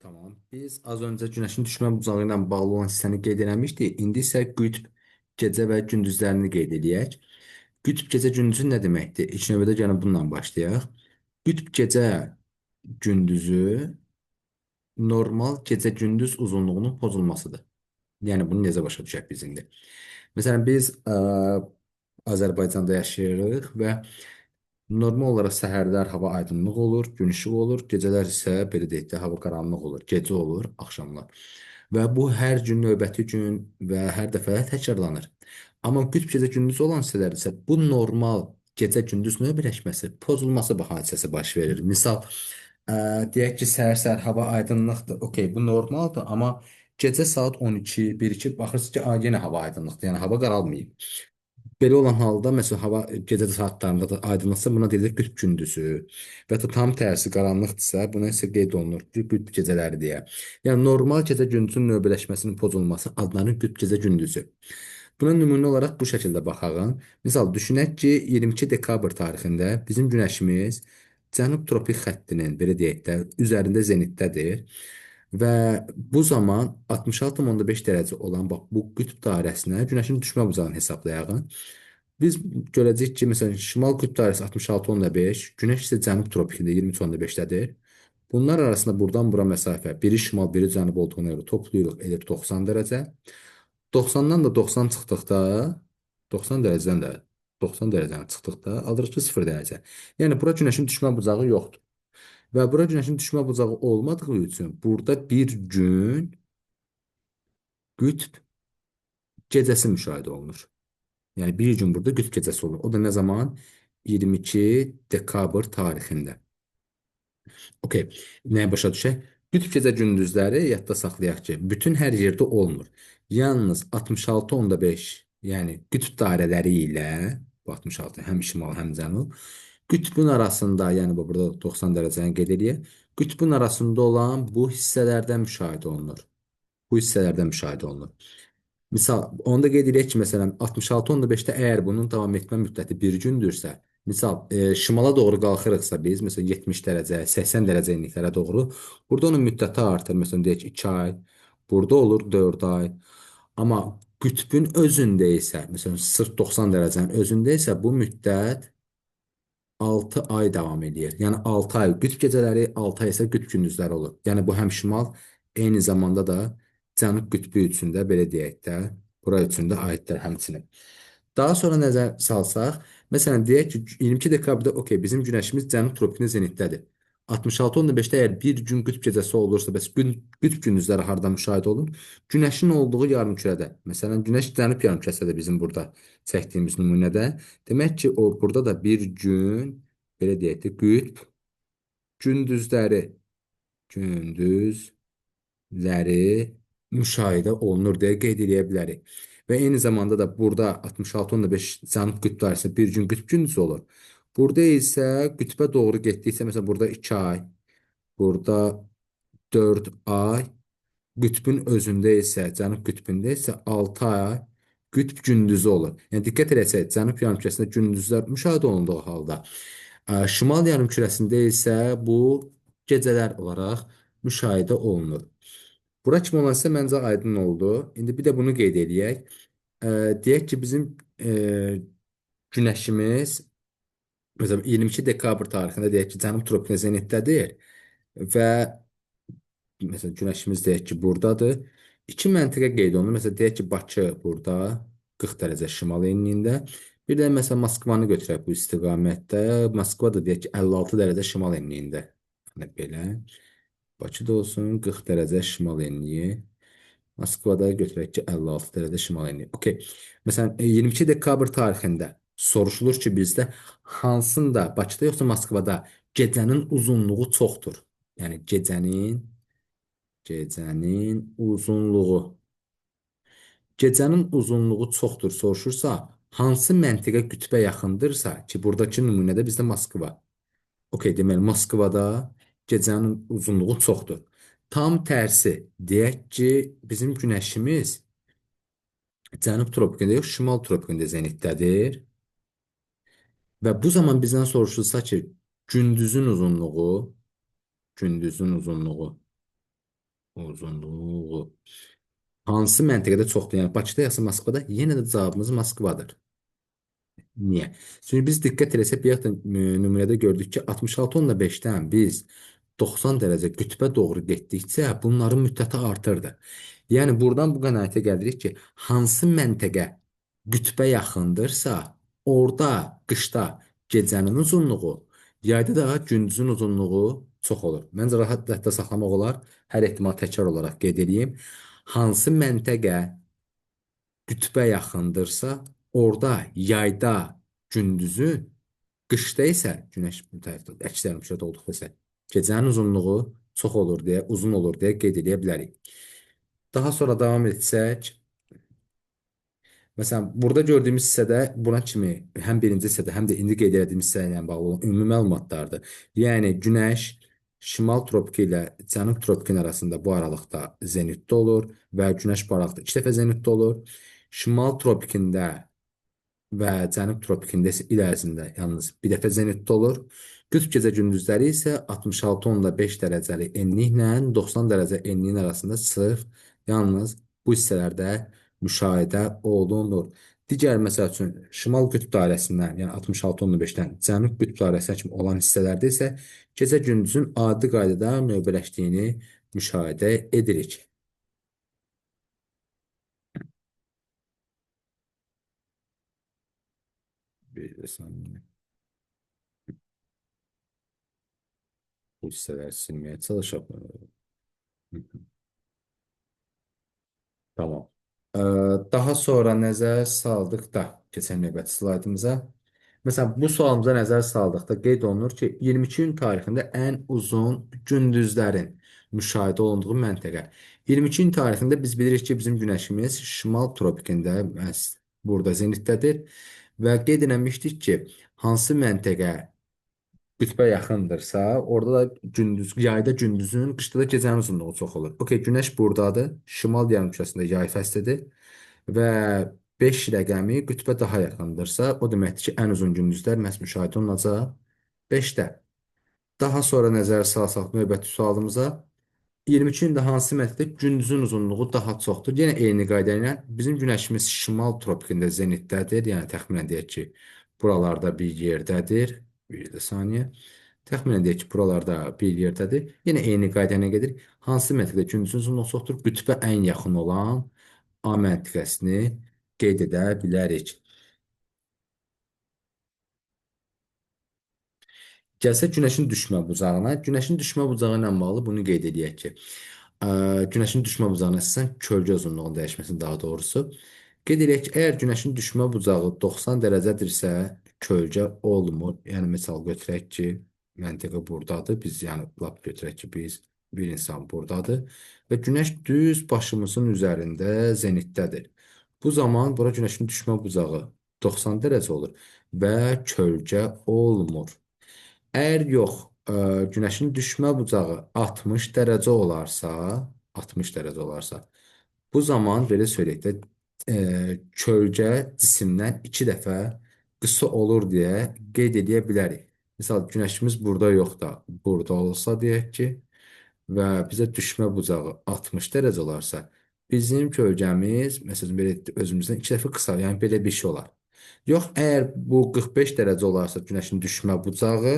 Tamam. Biz az öncə günəşin düşmə bucağı ilə bağlı olan hissəni qeyd eləmişdik. İndi isə qütb gecə və gündüzlərini qeyd eləyək. Qütb gecə gündüzü nə deməkdir? İlk növbədə gəlin bununla başlayaq. Qütb gecə gündüzü normal gecə gündüz uzunluğunun pozulmasıdır. Yəni bunu necə başa düşək biz indi? Məsələn biz Azərbaycanda yaşayırıq və normal olaraq səhərlər hava aydınlıq olur, gün işığı olur, gecələr isə belə deyək də hava qaranlıq olur, gecə olur, axşamlar. Və bu hər gün növbəti gün və hər dəfə təkrarlanır. Amma qütb gecə gündüz olan hissələr isə bu normal gecə gündüz növbələşməsi, pozulması bu hadisəsi baş verir. Misal, deyək ki, səhər-səhər hava aydınlıqdır. Okay, bu normaldır, amma gecə saat 12, 1-2 baxırsınız ki, yenə hava aydınlıqdır. Yəni hava qaralmayıb. Belə olan halda məsələn hava gecə saatlarında da aydınlıqsa buna deyilir qütb gündüzü və ya da tam tərsi qaranlıqdırsa buna isə qeyd olunur ki, qütb gecələri deyə. Yəni normal gecə gündüzün növbələşməsinin pozulması adlanır qütb gecə gündüzü. Buna nümunə olaraq bu şəkildə baxaq. Misal düşünək ki, 22 dekabr tarixində bizim günəşimiz cənub tropik xəttinin belə deyək də üzərində zenitdədir. Və bu zaman 66,5 dərəcə olan bax bu qütb dairəsinə günəşin düşmə bucağını hesablayaq. Biz görəcəyik ki, məsələn, şimal qütb dairəsi 66,5, günəş isə cənub tropikində 23,5-dədir. Bunlar arasında buradan bura məsafə, biri şimal, biri cənub olduğuna görə toplayırıq, edir 90 dərəcə. 90-dan da 90 çıxdıqda, 90 dərəcədən də 90 dərəcəni çıxdıqda alırıq ki, 0 dərəcə. Yəni bura günəşin düşmə bucağı yoxdur. Və bura günəşin düşmə bucağı olmadığı üçün burada bir gün qütb gecəsi müşahidə olunur. Yəni bir gün burada qütb gecəsi olur. O da nə zaman? 22 dekabr tarixində. Okey. Nəyə başa düşək? Qütb gecə gündüzləri yadda saxlayaq ki, bütün hər yerdə olmur. Yalnız 66,5, yəni qütb dairələri ilə bu 66 həm şimal, həm cənub qütbün arasında, yəni bu burada 90 dərəcəni qeyd eləyək. Qütbün arasında olan bu hissələrdən müşahidə olunur. Bu hissələrdən müşahidə olunur. Misal, onu da qeyd edək ki, məsələn, 66,5-də əgər bunun davam etmə müddəti bir gündürsə, misal, şimala doğru qalxırıqsa biz, məsələn, 70 dərəcə, 80 dərəcə enliklərə doğru, burada onun müddəti artır, məsələn, deyək 2 ay, burada olur 4 ay. Amma qütbün özündə isə, məsələn, sırf 90 dərəcənin özündə isə bu müddət 6 ay davam edir. Yəni 6 ay qütb gecələri, 6 ay isə qütb gündüzləri olur. Yəni bu həm şimal, eyni zamanda da cənub qütbü üçün də belə deyək də, bura üçün də aiddir həmçinin. Daha sonra nəzər salsaq, məsələn deyək ki, 22 dekabrda okey, bizim günəşimiz cənub tropikinin zenitdədir. 66,5-də əgər bir gün qütb gecəsi olursa, bəs qütb gündüzləri harda müşahidə olunur? Günəşin olduğu yarımkürədə. Məsələn, günəş cənub yarımkürəsində bizim burada çəkdiyimiz nümunədə. Demək ki, o burada da bir gün belə deyək də qütb gündüzləri gündüzləri müşahidə olunur deyə qeyd edə bilərik. Və eyni zamanda da burada 66,5 cənub qütb dairəsində bir gün qütb gündüzü olur. Burada isə qütbə doğru getdikcə məsələn burada 2 ay, burada 4 ay, qütbün özündə isə, cənub qütbündə isə 6 ay qütb gündüzü olur. Yəni diqqət etsək, cənub yarımkürəsində gündüzlər müşahidə olunduğu halda, şimal yarımkürəsində isə bu gecələr olaraq müşahidə olunur. Bura kimi olan isə məncə aydın oldu. İndi bir də bunu qeyd eləyək. Deyək ki, bizim günəşimiz məsələn 22 dekabr tarixində deyək ki, cənub tropikində zenitdədir və məsələn günəşimiz deyək ki, burdadır. İki məntəqə qeyd olunur. Məsələn deyək ki, Bakı burada 40 dərəcə şimal enliyində. Bir də məsələn Moskvanı götürək bu istiqamətdə. Moskva da deyək ki, 56 dərəcə şimal enliyində. Yəni belə. Bakıda olsun 40 dərəcə şimal enliyi. Moskvada götürək ki, 56 dərəcə şimal enliyi. Okey. Məsələn 22 dekabr tarixində soruşulur ki, bizdə hansında Bakıda yoxsa Moskvada gecənin uzunluğu çoxdur? Yəni gecənin uzunluğu. Gecənin uzunluğu çoxdur soruşursa, hansı məntəqə qütbə yaxındırsa ki, buradakı nümunədə bizdə Moskva. Okey, deməli Moskvada gecənin uzunluğu çoxdur. Tam tərsi, deyək ki, bizim günəşimiz cənub tropikində yox, şimal tropikində zenitdədir. Və bu zaman bizdən soruşulsa ki, gündüzün uzunluğu Uzunluğu. Hansı məntəqədə çoxdur? Yəni Bakıda yoxsa Moskvada? Yenə də cavabımız Moskvadır. Niyə? Çünki biz diqqət etsək, bir yaxud da nümunədə gördük ki, 66,5-dən biz 90 dərəcə qütbə doğru getdikcə bunların müddəti artırdı. Yəni buradan bu qənaətə gəlirik ki, hansı məntəqə qütbə yaxındırsa, orada qışda gecənin uzunluğu, yayda da gündüzün uzunluğu çox olur. Məncə rahat hətta saxlamaq olar. Hər ehtimal təkrar olaraq qeyd edeyim. Hansı məntəqə qütbə yaxındırsa, orada yayda gündüzün, qışda isə günəş mütəfəvvət əksər müşahidə olduqda isə gecənin uzunluğu çox olur deyə, uzun olur deyə qeyd edə bilərik. Daha sonra davam etsək, məsələn, burada gördüyümüz hissədə buna kimi həm birinci hissədə, həm də indi qeyd etdiyimiz hissə ilə bağlı olan ümumi məlumatlardır. Yəni günəş şimal tropiki ilə cənub tropiki arasında bu aralıqda zenitdə olur və günəş bu aralıqda 2 dəfə zenitdə olur. Şimal tropikində və cənub tropikində isə il ərzində yalnız bir dəfə zenitdə olur. Qütb gecə gündüzləri isə 66,5 dərəcəli enliklə 90 dərəcə enliyin arasında sırf yalnız bu hissələrdə müşahidə olunur. Digər məsəl üçün şimal qütb dairəsindən, yəni 66,5-dən cənub qütb dairəsinə kimi olan hissələrdə isə gecə gündüzün adi qaydada növbələşdiyini müşahidə edirik. Bir saniyə. Bu hissələri silməyə çalışaq. Tamam. Ee, Daha sonra nəzər saldıqda, keçən növbəti slaydımıza. Məsələn, bu sualımıza nəzər saldıqda qeyd olunur ki, 22 iyun tarixində ən uzun gündüzlərin müşahidə olunduğu məntəqə. 22 iyun tarixində biz bilirik ki, bizim günəşimiz şimal tropikində, məhz burada zenitdədir və qeyd eləmişdik ki, hansı məntəqə qütbə yaxındırsa, orada da gündüz, yayda gündüzün, qışda da gecənin uzunluğu çox olur. Okey, günəş buradadır. Şimal yarımkürəsində yay fəslidir və 5 rəqəmi qütbə daha yaxındırsa, o deməkdir ki, ən uzun gündüzlər məhz müşahidə olunacaq 5-də. Daha sonra nəzər salsaq növbəti sualımıza. 22-nin də hansı məntəqədə gündüzün uzunluğu daha çoxdur? Yenə eyni qayda ilə bizim günəşimiz şimal tropikində zenitdədir. Yəni təxminən deyək ki, buralarda bir yerdədir. Bir də saniyə. Təxminən deyək ki, buralarda bir yerdədir. Yenə eyni qayda ilə gedir. Hansı məntəqədə gündüzün uzunluğu çoxdur? Qütbə ən yaxın olan A məntəqəsini qeyd edə bilərik. Gəlsək günəşin düşmə bucağına. Günəşin düşmə bucağı ilə bağlı bunu qeyd edək ki, ə, günəşin düşmə bucağına əsasən kölgə uzunluğunun dəyişməsini daha doğrusu. Qeyd edək ki, əgər günəşin düşmə bucağı 90 dərəcədirsə, kölgə olmur. Yəni misal götürək ki, məntəqə burdadır. Biz yəni lap götürək ki, biz bir insan burdadır və günəş düz başımızın üzərində zenitdədir. Bu zaman bura günəşin düşmə bucağı 90 dərəcə olur və kölgə olmur. Əgər yox, günəşin düşmə bucağı 60 dərəcə olarsa, 60 dərəcə olarsa, bu zaman belə söyləyək də, kölgə cisimdən 2 dəfə qısa olur deyə qeyd edə bilərik. Misal günəşimiz burada yox da, burada olsa deyək ki, və bizə düşmə bucağı 60 dərəcə olarsa, bizim kölgəmiz, məsələn, belə özümüzdən 2 dəfə qısa, yəni belə bir şey olar. Yox, əgər bu 45 dərəcə olarsa günəşin düşmə bucağı,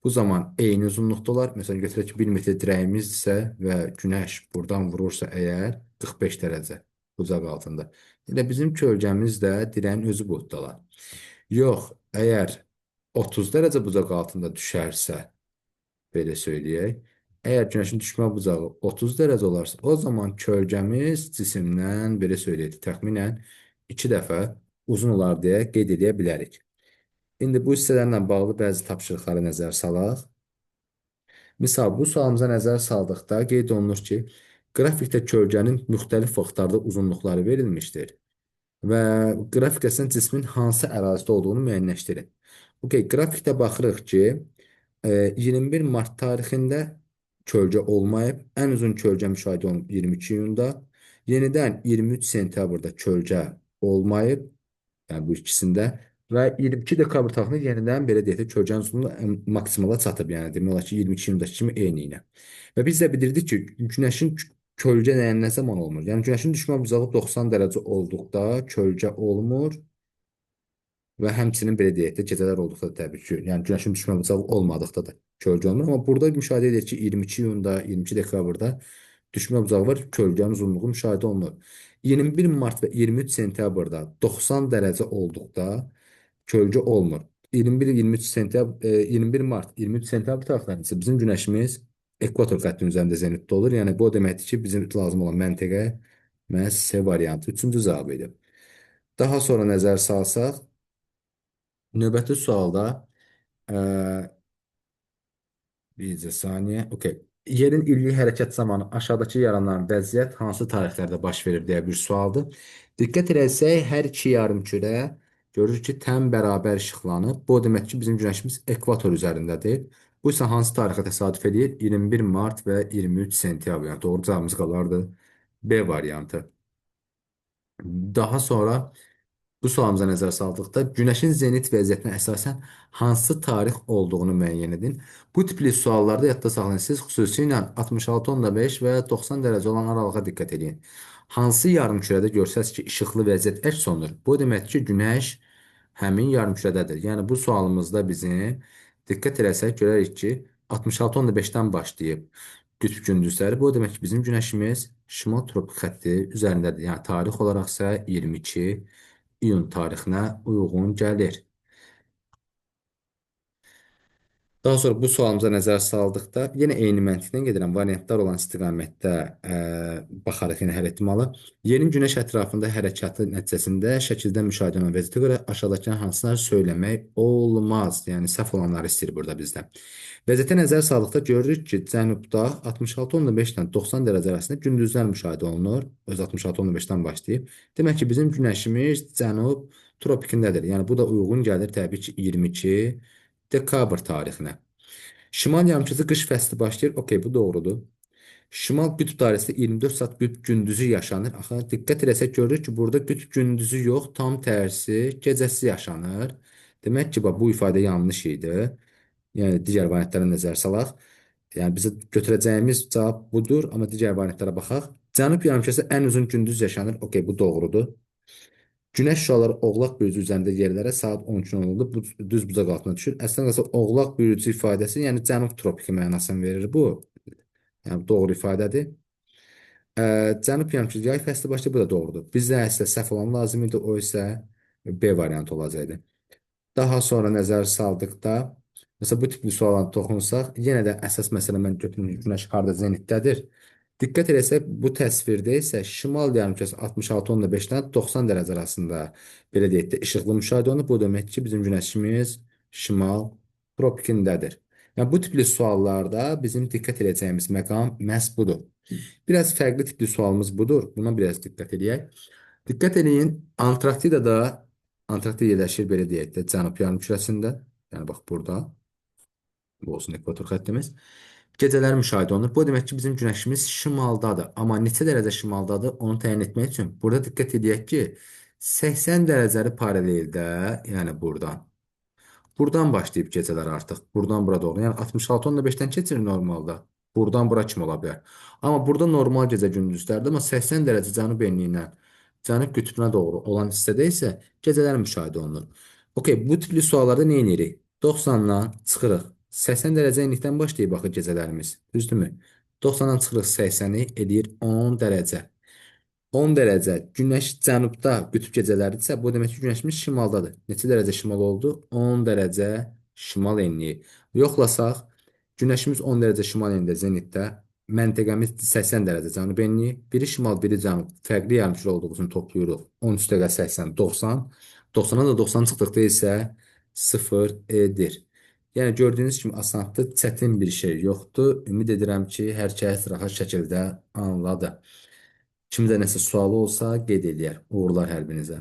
bu zaman eyni uzunluqda olar. Məsələn, götürək ki, 1 metr dirəyimizdirsə və günəş buradan vurursa əgər 45 dərəcə bucaq altında. Elə bizim kölgəmiz də dirəyin özü boyutda olar. Yox, əgər 30 dərəcə bucaq altında düşərsə, belə söyləyək. Əgər günəşin düşmə bucağı 30 dərəcə olarsa, o zaman kölgəmiz cisimdən belə söyləyək, təxminən 2 dəfə uzun olar deyə qeyd edə bilərik. İndi bu hissələrlə bağlı bəzi tapşırıqları nəzər salaq. Misal, bu sualımıza nəzər saldıqda qeyd olunur ki, qrafikdə kölgənin müxtəlif vaxtlarda uzunluqları verilmişdir və qrafik əsasən cismin hansı ərazidə olduğunu müəyyənləşdirin. Okay, qrafikdə baxırıq ki, 21 mart tarixində kölgə olmayıb. Ən uzun kölgə müşahidə olunub 22 iyunda. Yenidən 23 sentyabrda kölgə olmayıb. Yəni bu ikisində və 22 dekabr tarixində yenidən belə deyək də kölgənin uzunluğu maksimala çatıb. Yəni demək olar ki, 22 iyundakı kimi eyni ilə. Və biz də bildirdik ki, günəşin kölgə nə zaman olmur? Yəni günəşin düşmə bucağı 90 dərəcə olduqda kölgə olmur. Və həmçinin belə deyək də, gecələr olduqda da təbii ki, yəni günəşin düşmə bıçağı olmadıqda da kölgə olmur. Amma burada müşahidə edir ki, 22 iyunda, 22 dekabrda düşmə bucağı var, kölgənin uzunluğu müşahidə olunur. 21 mart və 23 sentyabrda 90 dərəcə olduqda kölgə olmur. 21-23 sentyabr, 21 mart, 23 sentyabr tarixlərində isə bizim günəşimiz ekvator xəttinin üzərində zenitdə olur. Yəni bu o deməkdir ki, bizim lazım olan məntəqə məhz C variantı üçüncü cavab idi. Daha sonra nəzər salsaq, növbəti sualda ə, bircə saniyə. Okay. Yerin illik hərəkət zamanı aşağıdakı yaranan vəziyyət hansı tarixlərdə baş verir deyə bir sualdır. Diqqət etsək, hər iki yarımkürə görürük ki, təm bərabər işıqlanıb. Bu o demək ki, bizim günəşimiz ekvator üzərindədir. Bu isə hansı tarixə təsadüf edir? 21 mart və 23 sentyabr. Yəni doğru cavabımız qalardı B variantı. Daha sonra bu sualımıza nəzər saldıqda günəşin zenit vəziyyətinə əsasən hansı tarix olduğunu müəyyən edin. Bu tipli suallarda yadda saxlayın. Siz xüsusilə 66.5 və 90 dərəcə olan aralığa diqqət edin. Hansı yarımkürədə görsəz ki, işıqlı vəziyyət əks olunur? Bu deməkdir ki, günəş həmin yarımkürədədir. Yəni bu sualımızda bizim diqqət eləsək görərik ki, 66.5-dən başlayıb qütb gündüzləri. Bu o demək ki, bizim günəşimiz şimal tropik xətti üzərindədir. Yəni tarix olaraqsa 22 iyun tarixinə uyğun gəlir. Daha sonra bu sualımıza nəzər saldıqda yenə eyni məntiqdən gedirəm. Variantlar olan istiqamətdə baxaraq yenə həll etməli. Yerin günəş ətrafında hərəkatı nəticəsində şəkildə müşahidə olunan vəziyyətə görə aşağıdakı hansıları söyləmək olmaz. Yəni səhv olanları istəyir burada bizdən. Vəziyyətə nəzər saldıqda görürük ki, cənubda 66.5-dən 90 dərəcə arasında gündüzlər müşahidə olunur. Öz 66.5-dən başlayıb. Demək ki, bizim günəşimiz cənub tropikindədir. Yəni bu da uyğun gəlir təbii ki, 22 dekabr tarixinə. Şimal yarımkürədə qış fəsli başlayır. Okay, bu doğrudur. Şimal qütb dairəsində 24 saat qütb gündüzü yaşanır. Axı diqqət etsək görürük ki, burada qütb gündüzü yox, tam tərsi, gecəsi yaşanır. Demək ki, bu ifadə yanlış idi. Yəni digər variantlara nəzər salaq. Yəni bizə götürəcəyimiz cavab budur, amma digər variantlara baxaq. Cənub yarımkürəsində ən uzun gündüz yaşanır. Okay, bu doğrudur. Günəş şüaları oğlaq bürcü üzərində yerlərə saat 12-dən oldu. Bu düz bucaq altına düşür. Əslində isə oğlaq bürcü ifadəsi, yəni cənub tropiki mənasını verir bu. Yəni doğru ifadədir. Cənub yarımkürə yay fəsli başlayır, bu da doğrudur. Bizə əslində səhv olan lazım idi, o isə B variantı olacaqdı. Daha sonra nəzər saldıqda, məsələn, bu tipli suallara toxunsaq, yenə də əsas məsələ mən götürmüşəm, günəş harda zenitdədir. Diqqət etsək, bu təsvirdə isə şimal yarımkürəsi 66.5-dən 90 dərəcə arasında belə deyək də işıqlı müşahidə olunur. Bu demək ki, bizim günəşimiz şimal tropikindədir. Yəni bu tipli suallarda bizim diqqət edəcəyimiz məqam məhz budur. Biraz fərqli tipli sualımız budur. Buna biraz diqqət edək. Diqqət edin, Antarktida yerləşir belə deyək də cənub yarımkürəsində. Yəni bax burada. Bu olsun ekvator xəttimiz. Gecələr müşahidə olunur. Bu demək ki, bizim günəşimiz şimaldadır. Amma neçə dərəcə şimaldadır, onu təyin etmək üçün burada diqqət edək ki, 80 dərəcəli paraleldə, yəni buradan. Buradan başlayıb gecələr artıq. Buradan bura doğru. Yəni 66.5-dən keçir normalda. Buradan bura kimi ola bilər. Amma burada normal gecə gündüzlərdir. Amma 80 dərəcə cənub enliyindən cənub qütbünə doğru olan hissədə isə gecələr müşahidə olunur. Okay, bu tipli suallarda nə edirik? 90-dan çıxırıq. 80 dərəcə enlikdən başlayıb baxır gecələrimiz. Düzdürmü? 90-dan çıxırıq 80-i edir 10 dərəcə. 10 dərəcə günəş cənubda qütb gecələridirsə, bu demək ki, günəşimiz şimaldadır. Neçə dərəcə şimal oldu? 10 dərəcə şimal enliyi. Yoxlasaq, günəşimiz 10 dərəcə şimal enliyində zenitdə, məntəqəmiz 80 dərəcə cənub enliyi, biri şimal, biri cənub. Fərqli yarımkürə olduğu üçün toplayırıq. 13 dəqiqə 80, 90. 90-dan da 90 çıxdıqda isə 0 edir. Yəni gördüyünüz kimi asanlıqda çətin bir şey yoxdur. Ümid edirəm ki, hər kəs rahat şəkildə anladı. Kimdə nəsə sualı olsa qeyd eləyər. Uğurlar hər birinizə.